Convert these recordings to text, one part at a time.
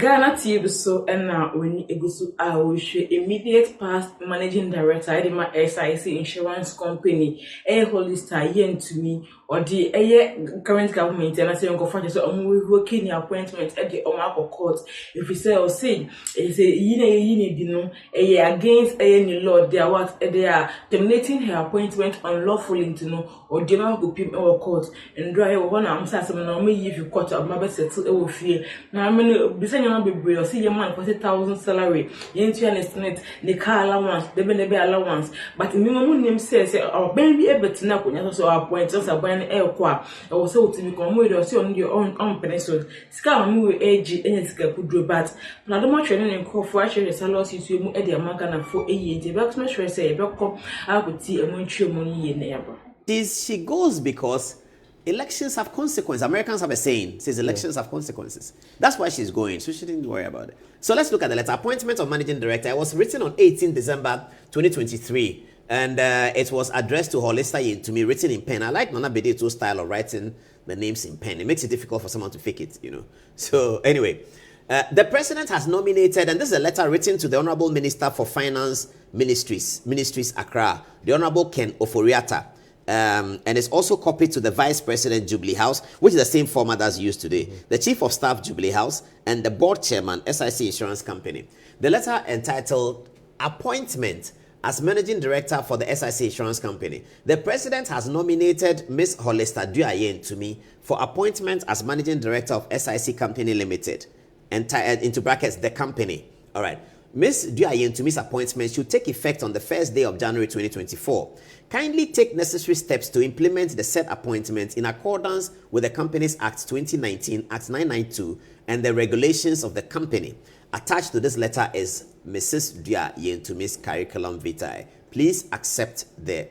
Ghanatube so and now when you go to our immediate past managing director at my SIC insurance company, a hollister yen to me or the current government and I say Uncle Francis working appointment at the Omako court. If you say or say it's a you know against any law they are what they are terminating her appointment unlawfully to know or do not go people or court and dry one answer some normally if you court of my settle fear. Now I'm gonna be or see your man 40,000 salary, you ain't estimate the car allowance, the baby allowance, but the minimum name says our baby able to know when you also appoint just a buying air qua or so to become with or see on your own pencil. Scar move age and skill could do but not much training and call for actually allows you to move at the American for a year. The back smash say, I would see a money money in neighbor. She goes because elections have consequences. Americans have a saying, says elections have consequences. That's why she's going, so she didn't worry about it. So let's look at the letter. Appointment of managing director. It was written on 18 December 2023, and it was addressed to Hollister to me, written in pen. I like Nana Bedeto's style of writing the names in pen. It makes it difficult for someone to fake it, you know. So anyway, the president has nominated, and this is a letter written to the Honorable Minister for Finance Ministries Accra, the Honorable Ken Oforiata. And it's also copied to the Vice President Jubilee House, which is the same format that's used today, the Chief of Staff Jubilee House, and the Board Chairman, SIC Insurance Company. The letter entitled Appointment as Managing Director for the SIC Insurance Company. The President has nominated Ms. Hollister Duayen to me for appointment as Managing Director of SIC Company Limited, into brackets, the company. All right. Ms. Duayen to Ms. appointment should take effect on the first day of January 2024. Kindly take necessary steps to implement the said appointment in accordance with the Companies Act 2019, Act 992, and the regulations of the company. Attached to this letter is Mrs. Duayen to Ms. Curriculum Vitae. Please accept the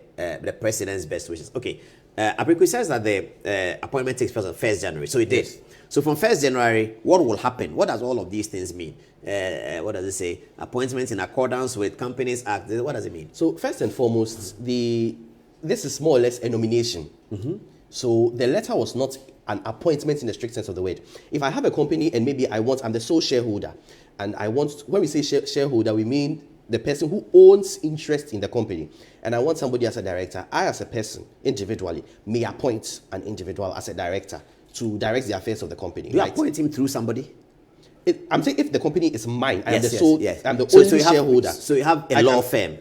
President's best wishes. Okay. Aprico says that the appointment takes place on 1st January. So it did. Yes. So from 1st January, what will happen? What does all of these things mean? What does it say? Appointments in accordance with Companies Act. What does it mean? So first and foremost, this is more or less a nomination. So the letter was not an appointment in the strict sense of the word. If I have a company and maybe I'm the sole shareholder, and I want, when we say shareholder, we mean the person who owns interest in the company, and I want somebody as a director, I as a person individually may appoint an individual as a director to direct the affairs of the company. You appoint him through somebody? I'm saying if the company is mine, I'm yes, the sole, yes. I'm the only shareholder. So you have a law firm,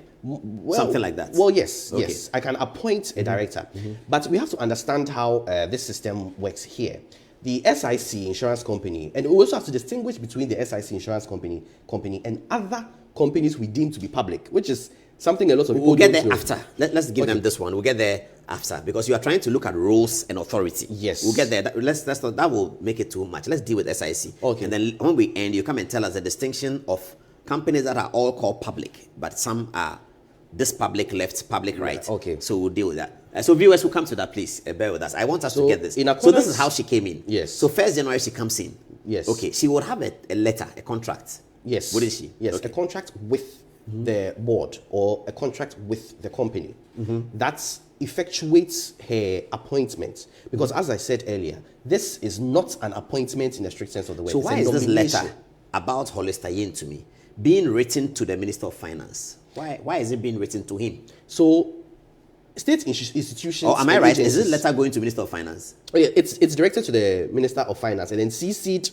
something like that? Well, yes, okay. Yes. I can appoint a director. But we have to understand how this system works here. The SIC insurance company, and we also have to distinguish between the SIC insurance company and other companies we deem to be public, which is something a lot of people we'll get there after. Let's give them this one. We'll get there after, because you are trying to look at roles and authority. Yes. We'll get there. That will make it too much. Let's deal with SIC. Okay. And then when we end, you come and tell us the distinction of companies that are all called public, but some are this public left, public right. Yeah, okay. So we'll deal with that. So viewers who come to that, please bear with us. I want us to get this. So this is how she came in. Yes. So 1st January she comes in. Yes. Okay. She would have a letter, a contract. Yes. What is she? Yes. Okay. A contract with the board or a contract with the company. That effectuates her appointment. Because as I said earlier, this is not an appointment in the strict sense of the word. So why is this letter about Hollister Yin to me being written to the Minister of Finance? Why is it being written to him? So state institutions... Oh, am I right? Is this letter going to Minister of Finance? Oh, yeah, it's directed to the Minister of Finance and then CC'd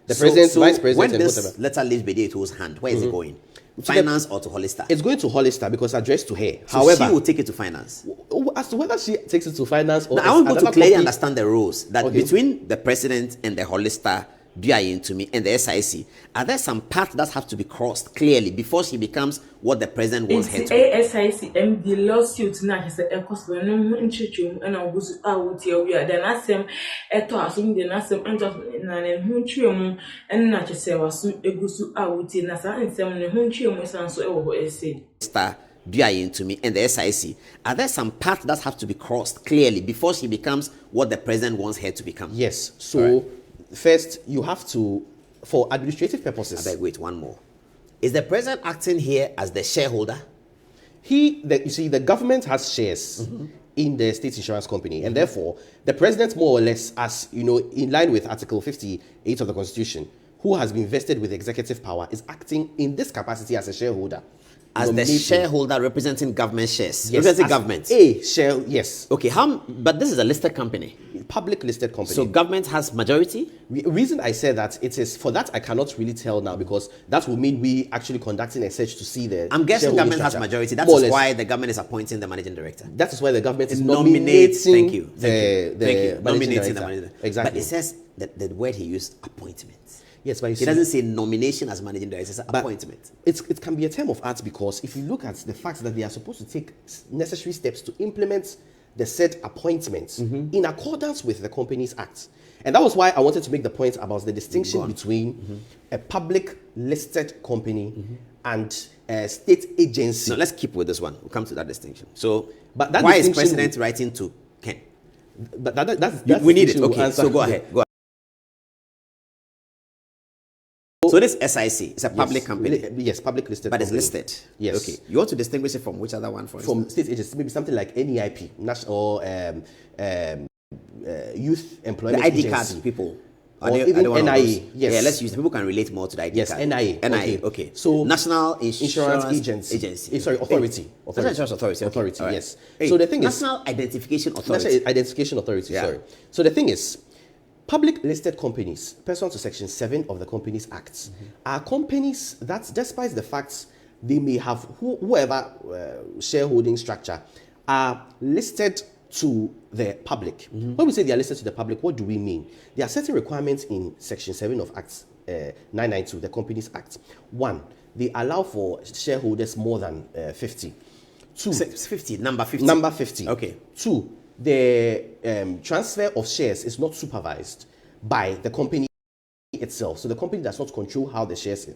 the President, Vice President, when and this whatever. letter leaves Bedeto's hand, where is it going? Finance or to Hollister? It's going to Hollister because addressed to her. So however, she will take it to Finance. As to whether she takes it to Finance or... Now, I want to clearly understand the rules that between the President and the Hollister Duayen to me and the SIC, are there some paths that have to be crossed clearly before she becomes what the President wants her to be? SIC the lawsuit now is a cost for no interest and I was out here. We are then ask them a toss in the Nassim and just Hunchium and not just say was a gusu out in Nasa and some Hunchium was answer over a say. Duayen to me and the SIC, are there some paths that have to be crossed clearly before she becomes what the President wants her to become? Yes. So first, you have to, for administrative purposes. Wait, one more. Is the President acting here as the shareholder? You see, the government has shares in the state insurance company, and therefore, the President, more or less, as you know, in line with Article 58 of the Constitution, who has been vested with executive power is acting in this capacity as a shareholder. As the shareholder representing government shares. Yes, representing government. A share, yes. Okay, but this is a listed company. Public listed company. So government has majority? Reason I say that it is for that I cannot really tell now, because that will mean we actually conducting a search to see the. I'm guessing government has majority. That is why the government is appointing the managing director. That is why the government is nominating. Thank you. Nominating the managing director. Exactly. But it says that the word he used, appointment. Yes, but it doesn't say nomination as managing director, it's appointment. It can be a term of art, because if you look at the fact that they are supposed to take necessary steps to implement the said appointments in accordance with the Companies Act. And that was why I wanted to make the point about the distinction between a public listed company and a state agency. No, let's keep with this one. We'll come to that distinction. So, but that why is President writing to Ken? But that's we need it. Okay, so go ahead. Go ahead. So this SIC is a public company. Yes, public listed. But company. It's listed. Yes. Okay. You want to distinguish it from which other one? From state agency, maybe something like NEIP, National Youth Employment the ID Agency. card people. Or even NIA. Yes. Yeah, let's use it. People can relate more to the ID card. Yes, NIA. NIA. Okay. So National Insurance Agency. Sorry, Authority. National Insurance Authority. Okay. Authority. Right. Yes. Hey, so the thing National Identification Authority. National Identification Authority. Yeah. Sorry. So the thing is, public listed companies, pursuant to Section 7 of the Companies Act, are companies that, despite the fact they may have whoever shareholding structure, are listed to the public. When we say they are listed to the public, what do we mean? There are certain requirements in Section 7 of Act 992, the Companies Act. 1, they allow for shareholders more than 50. 2, 50, number 50. Number 50. Okay. 2, the transfer of shares is not supervised by the company itself. So the company does not control how the shares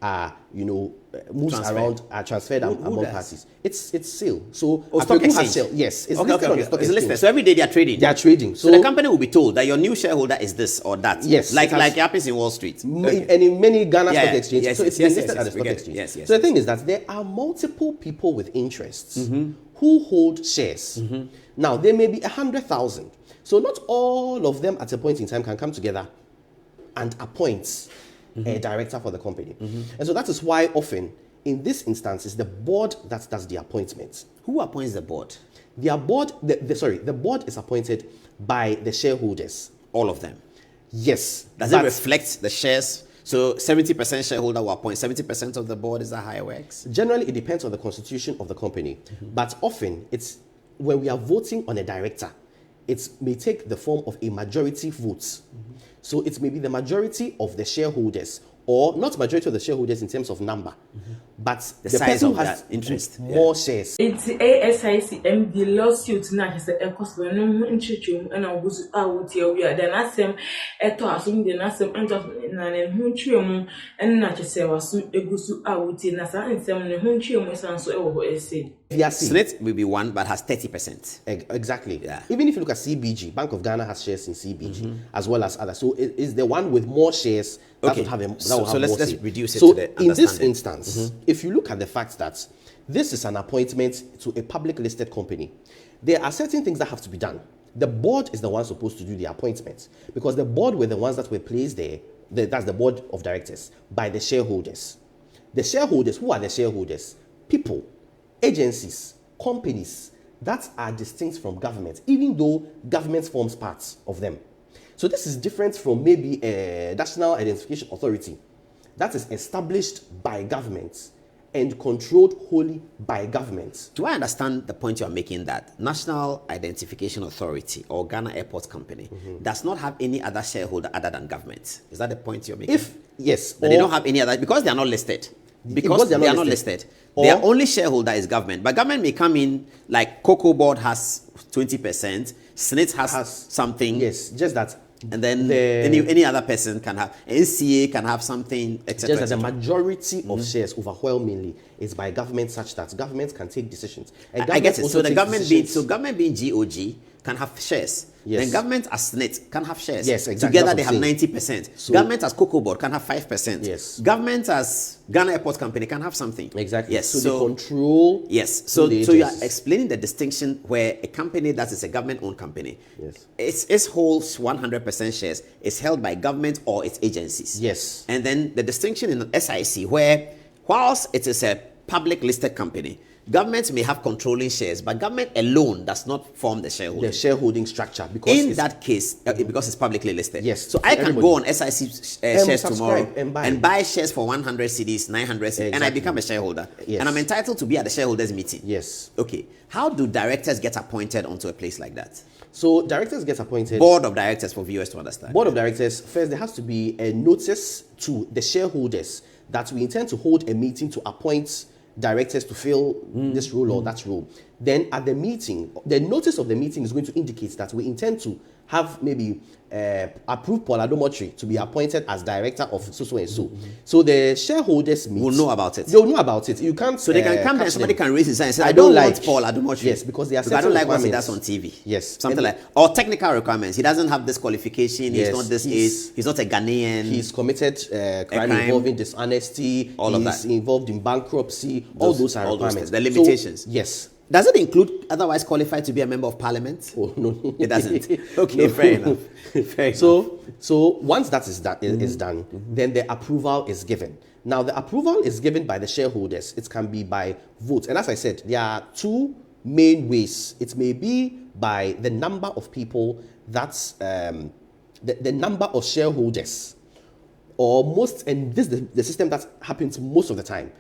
are, moves around, are transferred among parties. It's sale. So stock exchange. Yes, it's okay, listed on the stock exchange. Listed. So every day they are trading. They are trading. So the company will be told that your new shareholder is this or that. Yes. Like it happens in Wall Street. And in many Ghana stock exchanges. Yes, so it's listed at the stock exchange. Yes. So the thing is that there are multiple people with interests who hold shares. Now, there may be 100,000. So not all of them at a point in time can come together and appoint a director for the company. And so that is why often, in this instance, it's the board that does the appointment. Who appoints the board? The board is appointed by the shareholders. All of them? Yes. Does it reflect the shares? So 70% shareholder will appoint 70% of the board. Is that how it works? Generally, it depends on the constitution of the company. But often, it's when we are voting on a director, it may take the form of a majority vote. So it may be the majority of the shareholders, or not majority of the shareholders in terms of number, but the size person of who has interest, more shares. It's ASIC MD lawsuit na kese ekos we no nchechum na ogusu awuti awia then asem eto asum de asem ento na ne hunchum na kese wasu egusu awuti na sa nsem ne hunchum sanso ewo ho ese. SNIT will be one, but has 30%. Exactly. Yeah. Even if you look at CBG, Bank of Ghana has shares in CBG as well as others. So it is the one with more shares that would have a so let's reduce it so to the in this instance, if you look at the fact that this is an appointment to a public listed company, there are certain things that have to be done. The board is the one supposed to do the appointment, because the board were the ones that were placed there, that's the board of directors, by the shareholders. The shareholders, who are the shareholders? People, agencies, companies that are distinct from government, even though government forms parts of them. So this is different from maybe a National Identification Authority that is established by government and controlled wholly by government. Do I understand the point you are making, that National Identification Authority or Ghana Airport Company does not have any other shareholder other than government? Is that the point you're making? Yes. That they don't have any other, because they are not listed. Because they are not listed. Their only shareholder is government. But government may come in, like Cocoa Board has 20%, SNIT has something. Yes, just that. And then any other person can have, NCA can have something, etc. Just that the majority of shares, overwhelmingly, is by government, such that governments can take decisions. I get it. So the government being, government being GOG, can have shares. Yes. Then government as SNIT can have shares. Yes, exactly. Together That's they what I'm have 90%. So- Government as Cocoa Board can have 5%. Yes. Government as Ghana Airport Company can have something. Exactly. Yes. So, they control. Yes. So the you are agencies. explaining the distinction where a company that is a government-owned company, Yes. its holds 100% shares is held by government or its agencies. Yes. And then the distinction in SIC where whilst it is a public listed company, government may have controlling shares, but government alone does not form the shareholding. The shareholding structure, because In that case, because it's publicly listed. Yes. So I can Everybody. go on SIC shares tomorrow subscribe and buy shares for 100 cedis, 900 cedis, and I Exactly. become a shareholder. Yes. And I'm entitled to be at the shareholders meeting. Yes. Okay. How do directors get appointed onto a place like that? So directors get appointed. Board of directors for viewers to understand. Board of directors, first there has to be a notice to the shareholders that we intend to hold a meeting to appoint directors to fill this role or that role. Then at the meeting, the notice of the meeting is going to indicate that we intend to have maybe approve Paul Adomotri to be appointed as director of so and so. So the shareholders meet. Will know about it. They'll know about it. You can't. So they can come there, catch somebody them. can raise his hand and say, I I don't don't like want Paul Adomotri. Yes, because they are I don't like what he requirements. does on TV. Yes. Something And- like, or technical requirements. He doesn't have this qualification. Yes, He's not this he's- age. He's not a Ghanaian. He's committed crime crime. involving dishonesty. All of he's that. involved in bankruptcy. All those are all those requirements. things, the limitations. So, yes. Does it include otherwise qualified to be a member of parliament? Oh, no. It doesn't. Okay, fair enough. Fair enough. So once that is done, is done, then the approval is given. Now the approval is given by the shareholders. It can be by vote, and as I said, there are two main ways. It may be by the number of people that's the number of shareholders, or most, and this is the system that happens most of the time,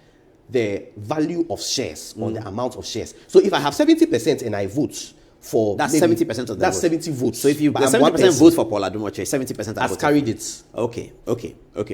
the value of shares or the amount of shares. So if I have 70% and I vote for That's maybe- 70% of the that's vote. 70 votes. So if you But I'm one 70% person vote for Paul Adomotri, 70% has voted. carried it. Okay,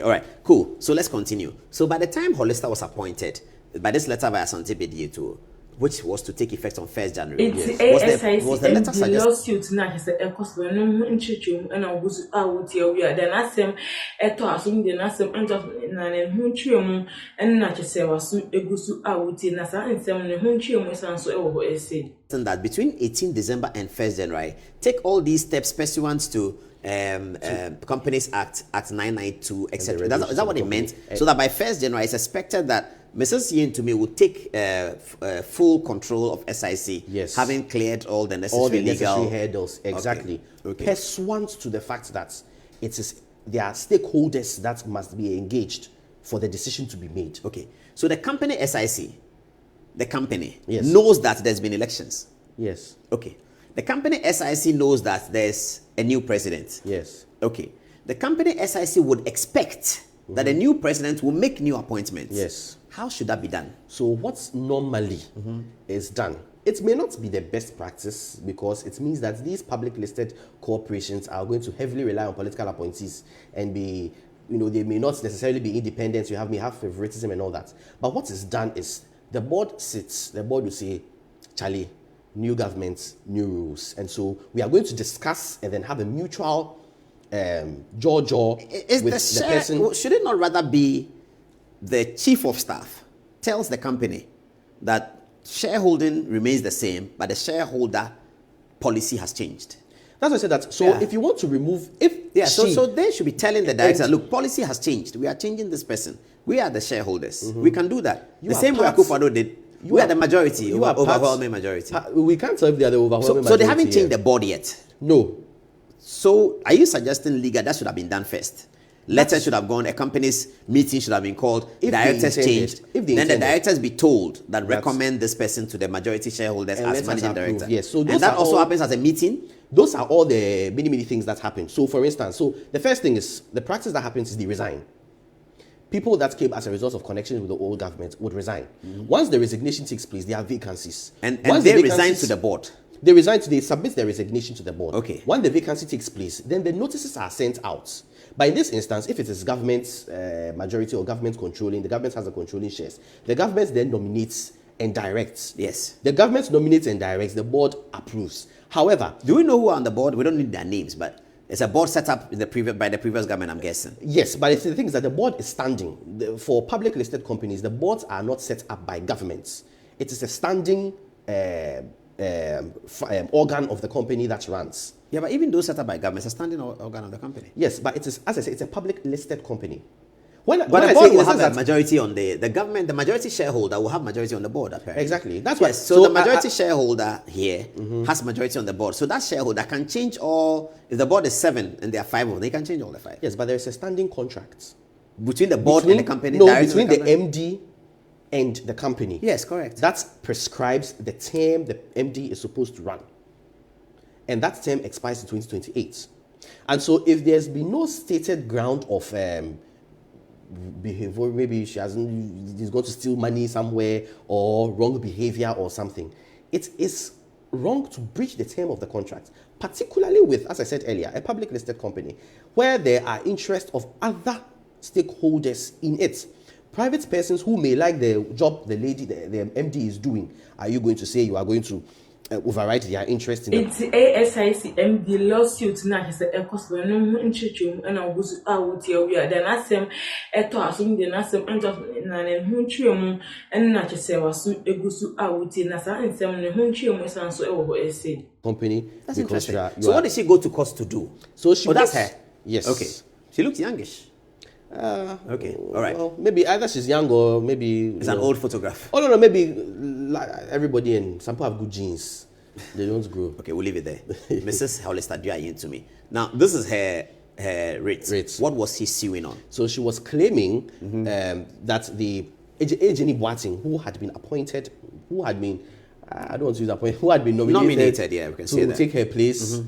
all right, cool. So let's continue. So by the time Hollister was appointed, by this letter by Asante Bedieto, which was to take effect on 1st January, It's was the letter the suggest? lawsuit na just a cost when no nchichum and I was out here we are then asem eto asum the asem and just na ne hunchium and na just say was egusu out na sa nsem ne hunchium san so e wo say That between 18 December and 1st January, take all these steps pursuant to Companies Act 992, etc. Is that what it meant? So that by 1st January, it's expected that Mrs. Yin to me would take full control of SIC, Yes. having cleared all the necessary legal hurdles. Exactly. Okay. Pursuant to the fact that it is there are stakeholders that must be engaged for the decision to be made. Okay. So the company SIC, the company Yes. knows that there's been elections. Yes. Okay. The company SIC knows that there's a new president. Yes. Okay. The company SIC would expect that a new president will make new appointments. Yes. How should that be done? So what's normally is done. It may not be the best practice because it means that these public listed corporations are going to heavily rely on political appointees and be, they may not necessarily be independent. You may have favoritism and all that. But what is done is the board sits, the board will say, Charlie, new government, new rules. And so we are going to discuss and then have a mutual jaw Is with the the person. well, should it not rather be the chief of staff tells the company that shareholding remains the same, but the shareholder policy has changed? That's why I said that. So Yeah. if you want to remove, So they should be telling the director, look, policy has changed. We are changing this person. We are the shareholders. We can do that. You The are same way part- Akufo-Addo did. We are the majority, you are part- overwhelming majority. We can't tell if they are the overwhelming So they majority haven't here. changed the board yet. No. So are you suggesting legal that should have been done first? Letters should have gone, a company's meeting should have been called, If they directors intended- changed. if they Then the intended. directors be told that recommend this person to the majority shareholders And as let us managing approve, director. yes. So those and that are also all- happens as a meeting. Those are all the many things that happen. So for instance, the first thing is the practice that happens is they resign. People that came as a result of connections with the old government would resign. Once the resignation takes place, there are vacancies. And Once they the resign vacancies- to the board. They submit their resignation to the board. Okay. When the vacancy takes place, then the notices are sent out. By this instance, if it is government majority or government controlling, the government has the controlling shares. The government then nominates and directs. Yes. The government nominates and directs, the board approves. However, Do we know who are on the board? We don't need their names, but it's a board set up by the previous government, I'm guessing. yes, but the thing is that the board is standing. For public listed companies, the boards are not set up by governments. It is a standing organ of the company that runs. Yeah, but even those set up by government, it's a standing organ of the company. Yes, but it is, as I said, it's a public listed company. But the board will have a majority on the government. The majority shareholder will have majority on the board, apparently. Exactly. That's why. So the majority shareholder here has majority on the board. So that shareholder can change all. If the board is 7 and there are 5 of them, they can change all the 5. Yes, but there is a standing contract between the board and the company. No, between the MD and the company. Yes, correct. That prescribes the term the MD is supposed to run, and that term expires in 2028. And so, if there's been no stated ground of behavior, maybe she's going to steal money somewhere or wrong behavior or something, it is wrong to breach the term of the contract, particularly with, as I said earlier, a public listed company where there are interests of other stakeholders in it. Private persons who may like the job the MD is doing, are you going to say you are going to override their interest in it's SIC MD lawsuit na his cost no nchichum and obusu out here we are then asem eto asum de nasem ento na ne hunchium and na chese wasu egusu out na sa nsem ne hunchium san so e wo ese company. That's interesting. So what did she go to court to do? So she that's her. Yes. Okay. She looks youngish. Okay, all right. Well, maybe either she's young or maybe it's an old photograph. Oh no, maybe like everybody and some people have good genes. They don't grow. Okay, we'll leave it there. Mrs. Hollister, do you to me? Now, this is her rates. What was he suing on? So she was claiming that the Ejeni Boating, who had been appointed, I don't want to use that point, who had been nominated yeah, we can say that. To take her place,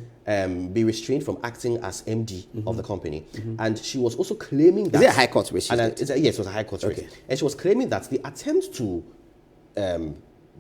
be restrained from acting as MD of the company. And she was also claiming that... Is it a high court race? Yes, it was a high court race. And she was claiming that the attempt to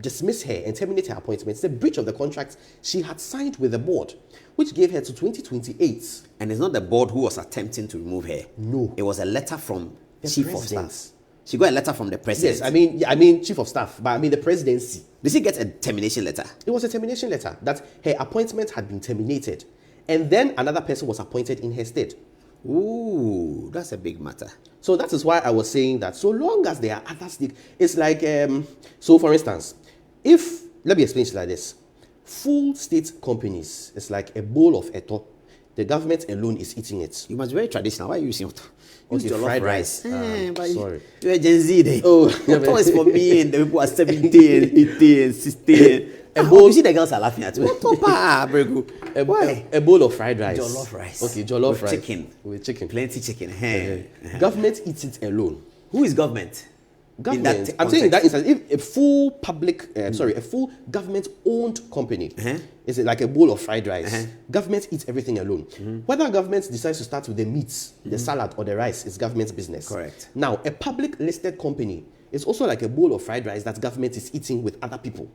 dismiss her and terminate her appointment is a breach of the contract she had signed with the board, which gave her to 2028. And it's not the board who was attempting to remove her. No. It was a letter from the Chief president. of Staff. She got a letter from the president. Yes, I mean Chief of Staff, but I mean the presidency. Did she get a termination letter? It was a termination letter that her appointment had been terminated, and then another person was appointed in her stead. Ooh, that's a big matter. So that is why I was saying that so long as there are other it's like, so for instance, let me explain it like this. Full state companies, it's like a bowl of eto. The government alone is eating it. You must be very traditional. Why are you using eto? Okay, fried rice. Sorry. You're a Gen Z then. Oh, eto is for me and the people are 17, 18, 16. You see the girls are laughing at me. A bowl of fried rice. Jollof rice. Okay, jollof rice. Chicken. With chicken. Plenty chicken. Government eats it alone. Who is government? Government. I'm saying in that instance, if a full a full government-owned company is like a bowl of fried rice, government eats everything alone. Whether government decides to start with the meats, the salad, or the rice, is government's business. Correct. Now, a public listed company is also like a bowl of fried rice that government is eating with other people.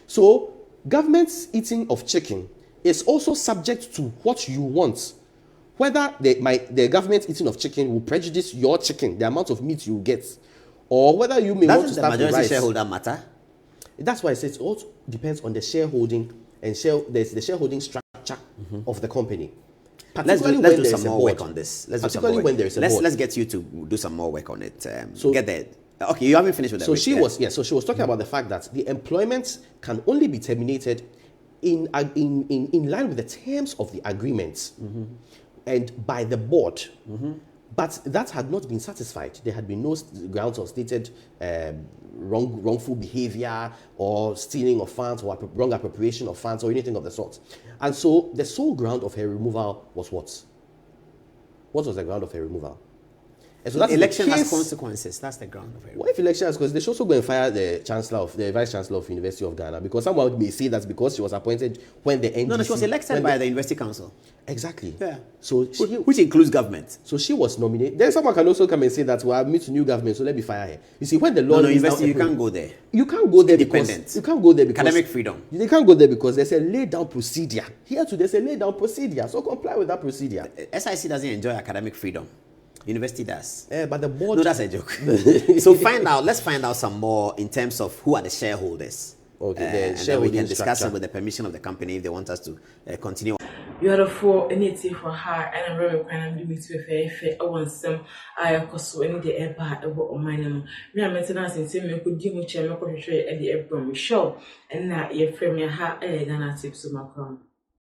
So, government's eating of chicken is also subject to what you want. Whether the government eating of chicken will prejudice your chicken, the amount of meat you get, or whether you may want to start with rice. Doesn't the majority shareholder matter? That's why I said it all depends on the shareholding and the shareholding structure of the company. Let's do some more work on this. Let's get you to do some more work on it. So get there. Okay, you haven't finished with that. So she was talking about the fact that the employment can only be terminated in line with the terms of the agreement and by the board. But that had not been satisfied. There had been no grounds of stated wrongful behavior or stealing of funds or wrong appropriation of funds or anything of the sort. And so the sole ground of her removal was what? What was the ground of her removal? And so that's election has consequences. That's the ground of it. What if election has consequences? They should also go and fire the vice chancellor of University of Ghana, because someone may say that's because she was appointed when the NDC... No, she was elected by the University Council. Exactly. Yeah. So which includes government. So she was nominated. Then someone can also come and say that, well, I meet new government, so let me fire her. You see, when the law... university, you can't go there. You can't go there because... You can't go there because... Academic freedom. They can't go there because there's a laid-down procedure. Here too, there's a laid-down procedure. So comply with that procedure. SIC doesn't enjoy academic freedom. University does. But the board... No, that's a joke. So let's find out some more in terms of who are the shareholders. Okay, and then we can discuss it with the permission of the company if they want us to continue. You are the four any tea for her and I'm very kind of with fair. I want some I cost any the air about on my name. Me are maintenance and say me could give me chair at the air from show and now your frame your heart a Ghanatube so my crown.